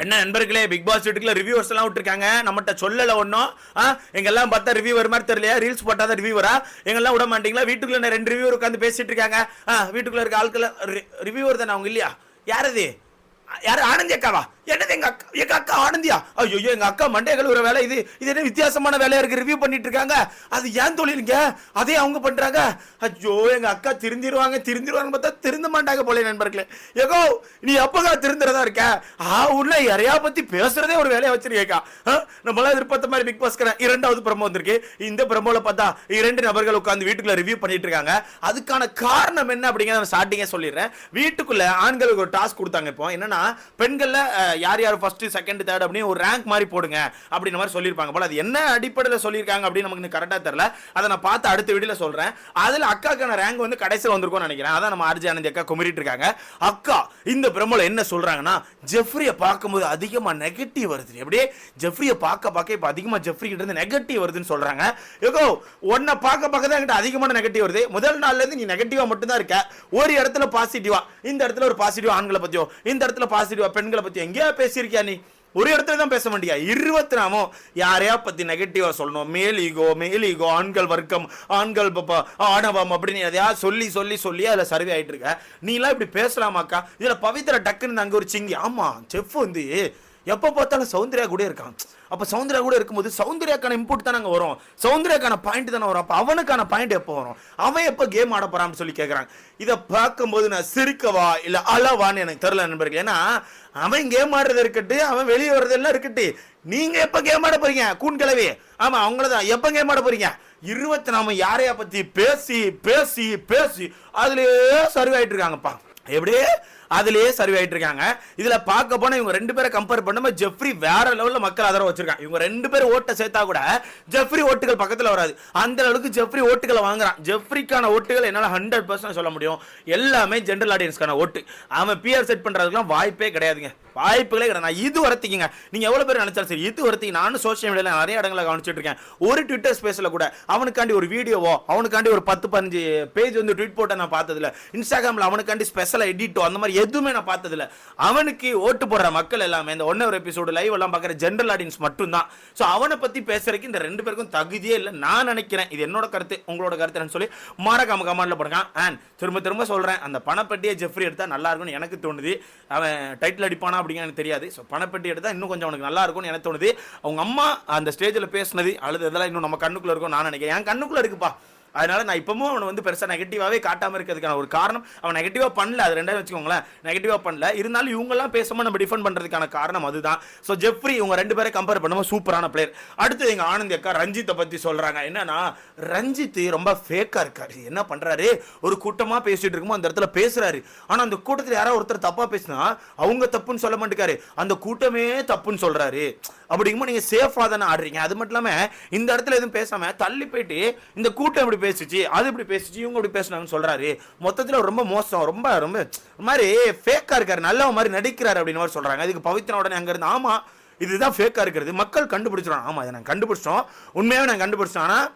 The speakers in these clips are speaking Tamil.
என்ன நண்பர்களே, பிக் பாஸ் வீட்டுக்குள்ள ரிவ்யூவர்ஸ் எல்லாம் விட்டுருக்காங்க. நம்மகிட்ட சொல்லல ஒன்னும். எங்கெல்லாம் பார்த்தா ரிவ்யூவர் மாதிரி தெரியலையா? ரீல்ஸ் போட்டாதான் ரிவ்யூவரா? எங்கெல்லாம் விட மாட்டீங்களா? வீட்டுக்குள்ள 2 ரிவ்யூவர் உட்காந்து பேசிட்டு இருக்காங்க. வீட்டுக்குள்ள இருக்க ஆட்கள் ரிவ்யூவர் தானே அவங்க இல்லையா? யாரது? யாரு? ஆனந்தி அக்காவா? என்னது எங்க அக்கா ஆனந்தியா? ஐயோ, எங்க அக்கா மண்டைகள் ஒரு வேலை. இது என்ன வித்தியாசமான வேலையா இருக்கு? ரிவ்யூ பண்ணிட்டு இருக்காங்க. அது ஏன் தொழிலுங்க? அதே அவங்க பண்றாங்க. ஐயோ, எங்க அக்கா திருந்திருவாங்க பார்த்தா திருந்த மாட்டாங்க போல நண்பர்களே. ஏகோ நீ எப்பக்கா திருந்துறதா இருக்க? உள்ள யாரையா பத்தி பேசுறதே ஒரு வேலையா வச்சிருக்கேக்கா. நம்மளாம் எதிர்பார்த்த மாதிரி பிக் பாஸ்கர் 2வது ப்ரோமோ வந்திருக்கு. இந்த ப்ரோமோல பார்த்தா 2 நபர்கள் உட்கார்ந்து வீட்டுக்குள்ள ரிவ்யூ பண்ணிட்டு இருக்காங்க. அதுக்கான காரணம் என்ன அப்படிங்கறத ஸ்டார்டிங்கே சொல்லிடுறேன். வீட்டுக்குள்ள ஆண்களுக்கு ஒரு டாஸ்க் கொடுத்தாங்க. இப்போ என்னன்னா, பெண்கள்ல யார் யார் ஃபர்ஸ்ட் செகண்ட் தேர்ட் அப்படின்னு ஒரு ரேங்க் மாதிரி போடுங்க அப்படின்ற மாதிரி சொல்லியிருப்பாங்க போல. அது என்ன அடிப்படையில் சொல்லியிருக்காங்க அப்படின்னு நமக்கு கரெக்டா தெரியல. அதை நான் பார்த்து அடுத்த வீடியோல சொல்றேன். அதுல அக்காக்கான ரேங்க் வந்து கடைசியில் வந்திருக்கும்னு நினைக்கிறேன். அதான் நம்ம ஆர்ஜி ஆனந்தி அக்கா குமரிட்டு இருக்காங்க. அக்கா இந்த பிரமோல என்ன சொல்றாங்கன்னா, ஜெஃப்ரியை பார்க்கும்போது அதிகமா நெகட்டிவ் வருது. அப்படியே ஜெஃப்ரியை பார்க்க இப்ப அதிகமா ஜெஃப்ரி கிட்ட இருந்து நெகட்டிவ் வருதுன்னு சொல்றாங்க. ஏகோ உன்னை பார்க்க தான் என்கிட்ட அதிகமான நெகட்டிவ் வருது. முதல் நாள்ல இருந்து நீ நெகட்டிவா மட்டும் தான் இருக்க. ஒரு இடத்துல பாசிட்டிவா, இந்த இடத்துல ஒரு பாசிட்டிவ் ஆண்களை பத்தியோ, இந்த இடத்துல பாசிட்டிவா பெண்களை பத்தி எங்கேயா பேசியிருக்கியா? நீ ஒரு இடத்துல தான் பேச மாட்டியா? 24 யாரையா பத்தி நெகட்டிவா சொல்லணும். மேல் ஈகோ, ஆண்கள் வர்க்கம், ஆண்கள் ஆணவம் அப்படின்னு எதையா சொல்லி அதுல சர்வே ஆயிட்டு இருக்க. நீ எல்லாம் இப்படி பேசலாமாக்கா? இதுல பவித்ரா டக்குன்னு அங்க ஒரு சிங்கி. ஆமா, செஃப் வந்து எப்ப பார்த்தாலும் சௌந்தர்யா கூட இருக்கான். அப்ப சௌந்தர்யா கூட இருக்கும்போது சௌந்தர்யாக்கான இன்புட் தான் அங்க வரும், சௌந்தர்யாக்கான பாயிண்ட் தானே வரும். அப்ப அவனுக்கான பாயிண்ட் எப்போ வரும்? அவன் எப்ப கேம் ஆட போறான்னு சொல்லி கேட்கறாங்க. இதை பார்க்கும்போது நான் சிரிக்கவா இல்ல அளவான்னு எனக்கு தெரியல நண்பர்கள். ஏன்னா அவன் கேம் ஆடுறது இருக்கட்டு, அவன் வெளியே வர்றதெல்லாம் இருக்கட்டு. நீங்க எப்ப கேம் ஆட போறீங்க? கூண் கிளவி. ஆமா, அவங்களதான் எப்ப கேம் ஆட போறீங்க? 24 யாரையா பத்தி பேசி அதுலயே சர்வே ஆயிட்டு இருக்காங்கப்பா. எப்படியே அதுலயே சர்வே ஆயிட்டு இருக்காங்க. இதுல பார்க்க போனா இவங்க 2 பேரை கம்பேர் பண்ணும்போது ஜெஃப்ரி வேற லெவல்ல மக்கள் ஆதரவு வச்சிருக்காங்க. இவங்க 2 பேர் ஓட்டை சேர்த்தா கூட ஜெஃப்ரி ஓட்டுகள் பக்கத்துல வராது. அந்த அளவுக்கு ஜெஃப்ரி ஓட்டுகளை வாங்குறான். ஜெஃப்ரிக்கான ஓட்டுகள் என்னால 100% சொல்ல முடியும். எல்லாமே ஜெனரல் ஆடியன்ஸ்க்கான ஓட்டு. அவன் பிஆர் செட் பண்றதுக்குலாம் வாய்ப்பே கிடையாதுங்க. வாய்ப்புகளே கிடையாது. நான் இது வரத்திங்க, நீங்க எவ்வளவு பேர் நினைச்சாலும் சரி, இது வரத்திங்க. நானும் சோசியல் மீடியால நிறைய இடங்களை கவனிச்சுட்டு இருக்கேன். ஒரு ட்விட்டர் ஸ்பேஸ்ல கூட அவனுக்காண்டி ஒரு வீடியோவோ, அவனுக்காண்டி ஒரு 10-15 பேஜ் வந்து ட்வீட் போட்ட நான் பார்த்ததில்ல. இன்ஸ்டாகிராம்ல அவனுக்காண்டி ஸ்பெஷல் எடிட்டோ அந்த மாதிரி எதுவுமே நான் பார்த்ததில்ல. அவனுக்கு ஓட்டு போடுற மக்கள் எல்லாமே இந்த 1 எபிசோடு லைவ் எல்லாம் பார்க்குற ஜெனரல் ஆடியன்ஸ் மட்டும் தான். ஸோ அவனை பத்தி பேசுறதுக்கு இந்த 2 பேருக்கும் தகுதியே இல்லை நான் நினைக்கிறேன். இது என்னோட கருத்து, உங்களோட கருத்துன்னு சொல்லி மறக்காம கமெண்ட்ல போடுங்க. அண்ட் திரும்ப சொல்றேன், அந்த பணப்பட்டியை ஜெஃப்ரி எடுத்தா நல்லா இருக்கும்னு எனக்கு தோணுது. அவன் டைட்டில் அடிப்பானா அப்படிங்க எனக்கு தெரியாது. ஸோ பணப்பட்டி எடுத்தா இன்னும் கொஞ்சம் அவனுக்கு நல்லா இருக்கும்னு எனக்கு தோணுது. அவங்க அம்மா அந்த ஸ்டேஜில் பேசினது அழுது இதெல்லாம் இன்னும் நம்ம கண்ணுக்குள்ள இருக்கும் நான் நினைக்கிறேன். என் கண்ணுக்குள்ள இருக்குப்பா. அதனால நான் இப்பவும் அவனை வந்து பெருசாக நெகட்டிவாகவே காட்டாமல் இருக்கிறதுக்கான ஒரு காரணம், அவன் நெகட்டிவாக பண்ணல. அது 2 வச்சுக்கோங்களேன், நெகட்டிவாக பண்ணல. இருந்தாலும் இவங்கெல்லாம் பேசாமல் நம்ம டிஃபெண்ட் பண்ணுறதுக்கான காரணம் அதுதான். ஸோ ஜெஃப்ரி இவங்க 2 பேரை கம்பேர் பண்ணும்போது சூப்பரான பிளேயர். அடுத்து எங்கள் ஆனந்தி அக்கா ரஞ்சித்தை பற்றி சொல்கிறாங்க. என்னன்னா, ரஞ்சித் ரொம்ப ஃபேக்காக இருக்காரு. என்ன பண்ணுறாரு? ஒரு கூட்டமாக பேசிட்டு இருக்கும்போது அந்த இடத்துல பேசுறாரு. ஆனால் அந்த கூட்டத்தில் யாராவது ஒருத்தர் தப்பாக பேசினா அவங்க தப்புன்னு சொல்ல மாட்டேக்காரு, அந்த கூட்டமே தப்புன்னு சொல்கிறாரு. அப்படிங்கும்போது நீங்கள் சேஃபாக தானே ஆடுறீங்க. அது மட்டும் இல்லாமல் இந்த இடத்துல எதுவும் பேசாமல் தள்ளி போயிட்டு இந்த கூட்டம் இப்படி பேசிச்சு, அது இப்படி பேசிச்சு, இவங்க இப்படி பேசினாங்கன்னு சொல்றாரு. மொத்தத்தில் ரொம்ப மோசம், ரொம்ப மாதிரி ஃபேக்கா இருக்காரு, நல்ல மாதிரி நடிக்கிறாரு அப்படின்னு மாதிரி சொல்றாங்க. அதுக்கு பவித்ரா உடனே அங்க இருந்து ஆமா இதுதான் ஃபேக்கா இருக்கிறது, மக்கள் கண்டுபிடிச்சிடும். ஆமா, இதை நாங்கள் கண்டுபிடிச்சோம், உண்மையாவே நாங்கள் கண்டுபிடிச்சோம். ஆனால்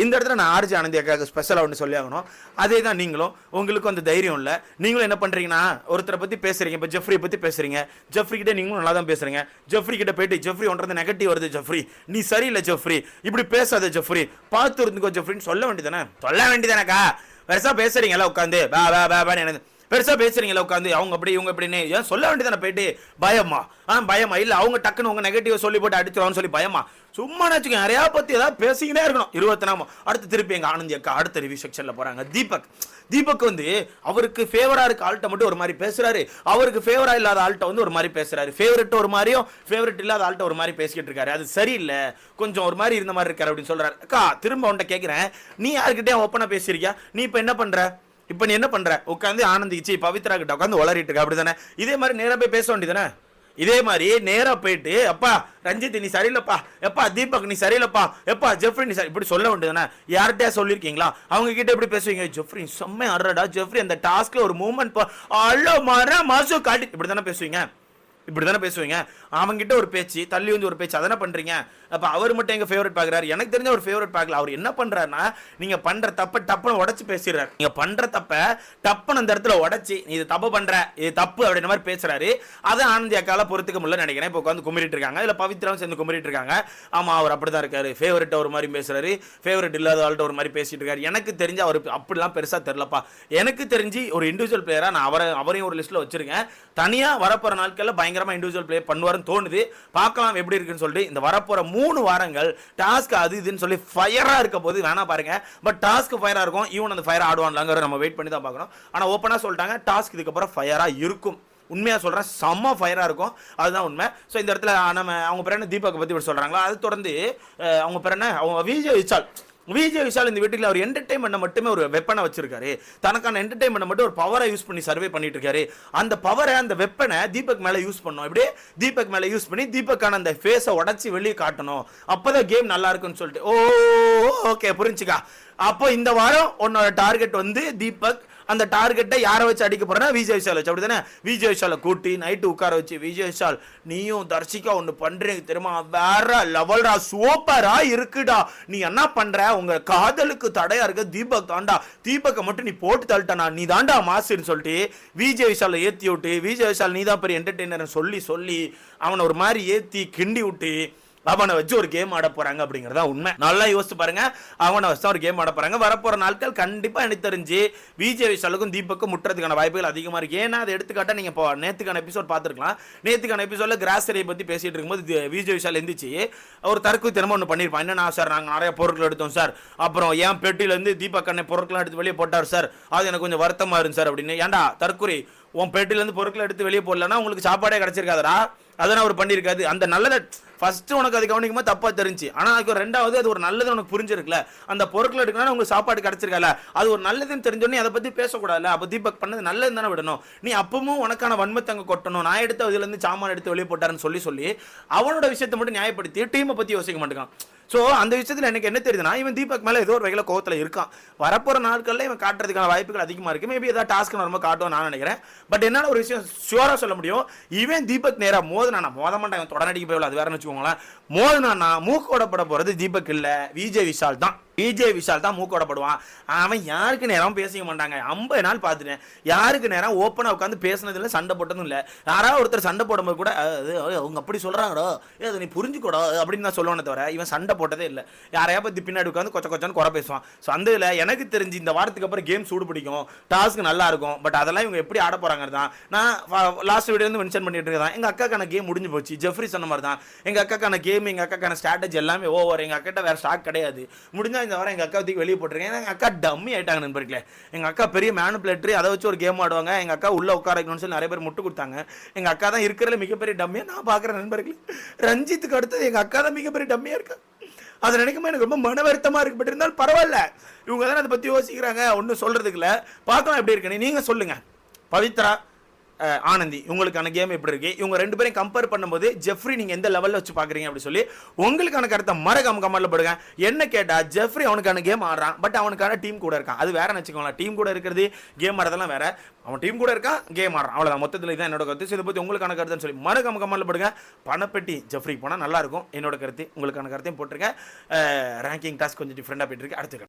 இந்த இடத்துல நான் ஆர்ஜி ஆனந்தி அக்காவுக்கு ஸ்பெஷலாக ஒன்று சொல்லி ஆகணும். அதே தான் நீங்களும், உங்களுக்கும் அந்த தைரியம் இல்லை. நீங்களும் என்ன பண்ணுறீங்கன்னா, ஒருத்தரை பற்றி பேசுகிறீங்க, இப்போ ஜெஃப்ரியை பற்றி பேசுகிறீங்க, ஜெஃப்ரி கிட்டே நீங்களும் நல்லா தான் பேசுகிறீங்க. ஜெஃப்ரி கிட்ட போயிட்டு ஜெஃப்ரி ஒன்றது நெகட்டிவ் வருது, ஜெஃப்ரி நீ சரியில்லை, ஜெஃப்ரி இப்படி பேசாத, ஜெஃப்ரி பார்த்து இருந்துக்கோ ஜெஃப்ரின்னு சொல்ல வேண்டியதானக்கா. பெருசாக பேசுகிறீங்களா உட்காந்து எனக்கு பெருசாக பேசுறீங்களா உட்காந்து, அவங்க அப்படி இவங்க அப்படின்னு ஏன் சொல்ல வேண்டியதானே போயிட்டு? பயமா இல்லை, அவங்க டக்குன்னு உங்க நெகட்டிவ் சொல்லி போட்டு அடிச்சிருவான்னு சொல்லி பயமா? சும்மா நினச்சிக்கோ, நிறையா பற்றி ஏதாவது பேசிக்கிட்டே இருக்கணும் 24. அடுத்து திருப்பி எங்கள் ஆனந்தி அக்கா அடுத்த ரிவ்யூ செக்ஷனில் போகிறாங்க. தீபக் வந்து அவருக்கு ஃபேவரா இருக்க ஆள்கிட்ட மட்டும் ஒரு மாதிரி பேசுறாரு, அவருக்கு ஃபேவரா இல்லாத ஆள்கிட்ட வந்து ஒரு மாதிரி பேசுறாரு, ஃபேவரட் ஒரு மாதிரியும் ஃபேவரட் இல்லாத ஆள்கிட்ட ஒரு மாதிரி பேசிக்கிட்டு இருக்காரு. அது சரியில்லை, கொஞ்சம் ஒரு மாதிரி இருந்த மாதிரி இருக்காரு அப்படின்னு சொல்றாரு. அக்கா திரும்ப அவன்கிட்ட கேட்குறேன், நீ யாருக்கிட்டே ஓப்பனா பேசியிருக்கியா? நீ இப்போ என்ன பண்ற? இப்போ நீ என்ன பண்ற? உட்காந்து ஆனந்திச்சு பவித்ரா கிட்ட உட்காந்து வளரிட்டு இருக்க, அப்படிதானே? இதே மாதிரி நேராக போய் பேச வேண்டியதானே? இதே மாதிரி நேரா போயிட்டு அப்பா ரஞ்சித் நீ சரியில்லப்பா, எப்பா தீபக் நீ சரியில்லப்பா, எப்பா ஜெஃப்ரி நீ சரி, இப்படி சொல்ல வேண்டியதானே? யார்கிட்டயா சொல்லியிருக்கீங்களா? அவங்க கிட்ட எப்படி பேசுவீங்க? ஜெஃப்ரி செம்மை ஆடுறடா, ஜெஃப்ரி அந்த டாஸ்க்ல ஒரு மூவ்மெண்ட் அல்ல மாசு காட்டி, இப்படி தானே பேசுவீங்க. இப்படி தானே பேசுவீங்க. அவங்ககிட்ட ஒரு பேச்சு, தள்ளி வந்து ஒரு பேச்சு, அதானே பண்றீங்க. அப்ப அவர் மட்டும் எங்க ஃபேவரட் பாக்குறாரு. எனக்கு தெரிஞ்ச ஒரு ஃபேவரட் பாக்கல. அவர் என்ன பண்றாருன்னா, நீங்க பண்ற தப்ப டப்புன்னு உடைச்சு பேசிடுறாரு. நீங்க பண்ற தப்ப டப்புன்னு அந்த இடத்துல உடைச்சு, நீ இது தப்பு பண்ற, இது தப்பு அப்படின்ற மாதிரி பேசுறாரு. அதை ஆனந்தி அக்கால பொறுத்துக்க முடியல நினைக்கிறேன். இப்போ உட்காந்து குமிரிட்டு இருக்காங்க, இல்ல பவித்ராவும் சேர்ந்து குமிரிட்டு இருக்காங்க. ஆமா, அவர் அப்படிதான் இருக்காரு, ஃபேவரட் ஒரு மாதிரி பேசுறாரு, ஃபேவரட் இல்லாத ஆள்கிட்ட ஒரு மாதிரி பேசிட்டு இருக்காரு. எனக்கு தெரிஞ்சு அவர் அப்படிலாம் பெருசா தெரியலப்பா. எனக்கு தெரிஞ்சு ஒரு இண்டிவிஜுவல் பிளேயரா நான் அவரையும் ஒரு லிஸ்ட்ல வச்சிருக்கேன். தனியா வரப்போற நாட்கள்ல பயங்கரமா இண்டிவிஜுவல் பிளே பண்ணுவாருன்னு தோணுது. பார்க்கலாம் எப்படி இருக்குன்னு சொல்லிட்டு. இந்த வரப்போற 3 வாரங்கள் டாஸ்க் அது இதுன்னு சொல்லி ஃபயரா இருக்க போது வேணா பாருங்க. பட் டாஸ்க் ஃபயரா இருக்கும். ஈவன் அந்த ஃபயர் ஆடுவான்லாங்கிற நம்ம வெயிட் பண்ணி தான் பார்க்கணும். ஆனா ஓப்பனா சொல்லிட்டாங்க, டாஸ்க் இதுக்கப்புறம் ஃபயரா இருக்கும். உண்மையா சொல்றேன், செம்ம ஃபயரா இருக்கும். அதுதான் உண்மை. ஸோ இந்த இடத்துல நம்ம அவங்க பேர் என்ன தீபக் பத்தி சொல்றாங்களா, அது தொடர்ந்து அவங்க பேர் என்ன, அவங்க விஜய் விஷால் இந்த வீட்டுல அவர் என்டர்டைன்மெண்ட் மட்டுமே ஒரு வெப்பனை வச்சிருக்காரு. தனக்கான என்டர்டைன்மெண்ட் மட்டும் ஒரு பவரை யூஸ் பண்ணி சர்வே பண்ணிட்டு இருக்காரு. அந்த பவரை, அந்த வெப்பனை தீபக் மேல யூஸ் பண்ணணும். இப்படியே தீபக் மேல யூஸ் பண்ணி தீபக்கான அந்த ஃபேஸை உடைச்சி வெளியே காட்டணும். அப்பதான் கேம் நல்லா இருக்குன்னு சொல்லிட்டு. ஓகே, புரிஞ்சுக்கா. அப்போ இந்த வாரம் உன்னோட டார்கெட் வந்து தீபக். அந்த டார்கெட்டை யாரை வச்சு அடிக்க போறேன்னா விஜய் விஷால் வச்சு. அப்படிதானே? விஜய் விஷாலை கூட்டி நைட்டு உட்கார வச்சு, விஜய் விஷால் நீயும் தர்ஷிகா ஒன்று பண்றீங்க தெரியுமா, வேற லெவல்டா, சூப்பரா இருக்குடா, நீ என்ன பண்ற, உங்க காதலுக்கு தடையா இருக்க தீபக் தாண்டா, தீபக்கை மட்டும் நீ போட்டு தள்ளிட்டனா, நீ தாண்டா மாசுன்னு சொல்லிட்டு விஜய் விஷாலை ஏத்தி விட்டு, விஜய் விஷால் நீ தான் பெரிய என்டர்டெய்னர் சொல்லி அவனை ஒரு மாதிரி ஏத்தி கிண்டி விட்டு அவனை வச்சு ஒரு கேம் ஆட போறாங்க அப்படிங்கறதா உண்மை. நல்லா யோசிச்சு பாருங்க, அவனை வச்சு ஒரு கேம் ஆட போறாங்க. வரப்போற நாட்கள் கண்டிப்பா எனக்கு தெரிஞ்சு விஜய் விஷாலுக்கும் தீபக்கும் முட்டுறதுக்கான வாய்ப்புகள் அதிகமா இருக்கு. ஏன்னா அதை எடுத்துக்காட்டா நீங்க இப்போ நேத்துக்கான எபிசோட் பார்த்துருக்கலாம். நேத்துக்கான எபிசோட்ல கிராசரியை பத்தி பேசிட்டு இருக்கும்போது விஜய் விஷால் எந்திரிச்சு ஒரு தற்கு தினமும் ஒன்று பண்ணிருப்பான். என்னன்னா, சார் நாங்கள் நிறைய பொருட்கள் எடுத்தோம் சார், அப்புறம் என் பெட்டியில இருந்து தீபக் அண்ணன் பொருட்கள் எடுத்து வெளியே போட்டார் சார், அது எனக்கு கொஞ்சம் வருத்தமா இருந்து சார் அப்படின்னு. ஏன்டா தற்கொலை, உன் பெட்டியில இருந்து பொருட்களை எடுத்து வெளியே போடலன்னா உங்களுக்கு சாப்பாடே கிடைச்சிருக்காதரா? அதெல்லாம் அவர் பண்ணியிருக்காது. அந்த நல்லதை ஃபர்ஸ்ட் உனக்கு அது கவனிக்குமா தப்பா தெரிஞ்சு, ஆனா அதுக்கு ரெண்டாவது அது ஒரு நல்லது உனக்கு புரிஞ்சிருக்குல்ல. அந்த பொருட்கள் எடுக்கணும் உங்களுக்கு சாப்பாடு கிடைச்சிருக்கல, அது ஒரு நல்லதுன்னு தெரிஞ்சோடனே அதை பத்தி பேசக்கூடாதுல்ல. அப்போ தீபக் பண்ணது நல்லது தானே விடணும். நீ அப்பவும் உனக்கான வன்மத்தை அங்கே கொட்டணும். நான் எடுத்த இதுல இருந்து சாமான் எடுத்து வெளியே போட்டாருன்னு சொல்லி அவனோட விஷயத்தை மட்டும் நியாயப்படுத்தி டீமை பத்தி யோசிக்க மாட்டேங்கான். ஸோ அந்த விஷயத்தில் எனக்கு என்ன தெரியுதுன்னா, இவன் தீபக் மேலே ஏதோ ஒரு வகையில் கோவத்தில் இருக்கான். வரப்போகிற நாட்களில் இவன் காட்டுறதுக்கான வாய்ப்புகள் அதிகமாக இருக்குது. மேபி ஏதாவது டாஸ்க் நம்ம காட்டுவோம் நான் நினைக்கிறேன். பட் என்னால் ஒரு விஷயம் ஷுவராக சொல்ல முடியும், இவன் தீபக் நேராக மோத மாட்டான், இவன் தொடரடிக்கு போயிடல, அது வேறன்னு வச்சுக்கோங்களேன். மோதனா மூக்கோடப்பட போகிறது தீபக் இல்லை, விஜய் விஷால் தான். விஜய் விஷால் தான் மூக்கோடப்படுவான். அவன் யாருக்கு நேரம் பேசிக்க மாட்டாங்க. 50 நாள் பார்த்துட்டேன், யாருக்கு நேரம் ஓப்பனாக உட்காந்து பேசினதில்லை, சண்டை போட்டதும் இல்லை. யாராவது ஒருத்தர் சண்டை போடும்போது கூட அவங்க அப்படி சொல்கிறாங்கடோ, அதை நீ புரிஞ்சுக்கூடோ அப்படின்னு தான் சொல்லுவானே தவிர இவன் சண்டை போட்டதே இல்லை. யாரையா பற்றி பின்னாடி உட்காந்து கொச்சன்னு குறை பேசுவான். ஸோ அந்த இதில் எனக்கு தெரிஞ்சு இந்த வாரத்துக்கு அப்புறம் கேம் சூடு பிடிக்கும், டாஸ்க் நல்லா இருக்கும். பட் அதெல்லாம் இவங்க எப்படி ஆட போகிறாங்க தான் நான் லாஸ்ட் வீடியோ வந்து மென்ஷன் பண்ணிட்டு இருக்கேன். எங்கள் அக்காக்கான கேம் முடிஞ்சு போச்சு. ஜெஃப்ரி சொன்ன மாதிரி தான் எங்கள் அக்காக்கான கேம், எங்கள் அக்காக்கான ஸ்ட்ராட்டஜி எல்லாமே ஓவர். எங்கள் அக்கிட்ட வேறு ஸ்டாக் கிடையாது. முடிஞ்சா இந்த வாரம் எங்கள் அக்கா தூக்கி வெளியே போட்டிருக்கேன். எங்கள் அக்கா டம்மி ஆயிட்டாங்க நண்பர்களே. எங்கள் அக்கா பெரிய மேனுப்ளேட்டரி, அதை வச்சு ஒரு கேம் ஆடுவாங்க. எங்கள் அக்கா உள்ள உட்கார வைக்கணும்னு சொல்லி நிறைய பேர் முட்டு கொடுத்தாங்க. எங்கள் அக்கா தான் இருக்கிறதுல மிகப்பெரிய டம்மியாக நான் பார்க்குறேன் நண்பர்களே. ரஞ்சித்துக்கு அடுத்தது எங்கள் அக்கா தான் மிகப்பெரிய டம்மியாக இருக்கா. அதை நினைக்கும் எனக்கு ரொம்ப மன வருத்தமாக இருக்கு. பட் இருந்தாலும் பரவாயில்ல, இவங்க தானே அதை பற்றி யோசிக்கிறாங்க, ஒன்றும் சொல்கிறதுக்கு இல்லை. பார்க்கலாம் எப்படி இருக்குன்னு. நீங்கள் சொல்லுங்கள். பவித்ரா, ஆனந்தி, உங்களுக்கான கேம் எப்படி இருக்கு? இவங்க 2 பேரையும் கம்பேர் பண்ணும்போது ஜெஃப்ரி நீங்க எந்த லெவல்ல வச்சு பாக்குறீங்க அப்படி சொல்லி உங்களுக்கான கருத்தை மறக்காம கமெண்ட்ல போடுங்க. என்ன கேட்டா, ஜெஃப்ரி அவனுக்கான கேம் ஆடுறான், பட் அவனுக்கான டீம் கூட இருக்கான். அது வேற நினைச்சுக்கோங்களா. டீம் கூட இருக்கிறது கேம் ஆடுறதெல்லாம் வேற. அவன் டீம் கூட இருக்கான், கேம் ஆடுறான், அவ்வளவுதான். மொத்தத்தில் இதான் என்னோட கருத்து. இதை பத்தி உங்களுக்கான கருத்துன்னு சொல்லி மறக்காம கமெண்ட்ல போடுங்க. பணப்பெட்டி ஜெஃப்ரி போனா நல்லா இருக்கும். என்னோட கருத்து, உங்களுக்கான கருத்தையும் போட்டுருங்க. ரேங்கிங் டாஸ்க் கொஞ்சம் டிஃப்ரெண்டா போயிட்டு இருக்கு. அடுத்து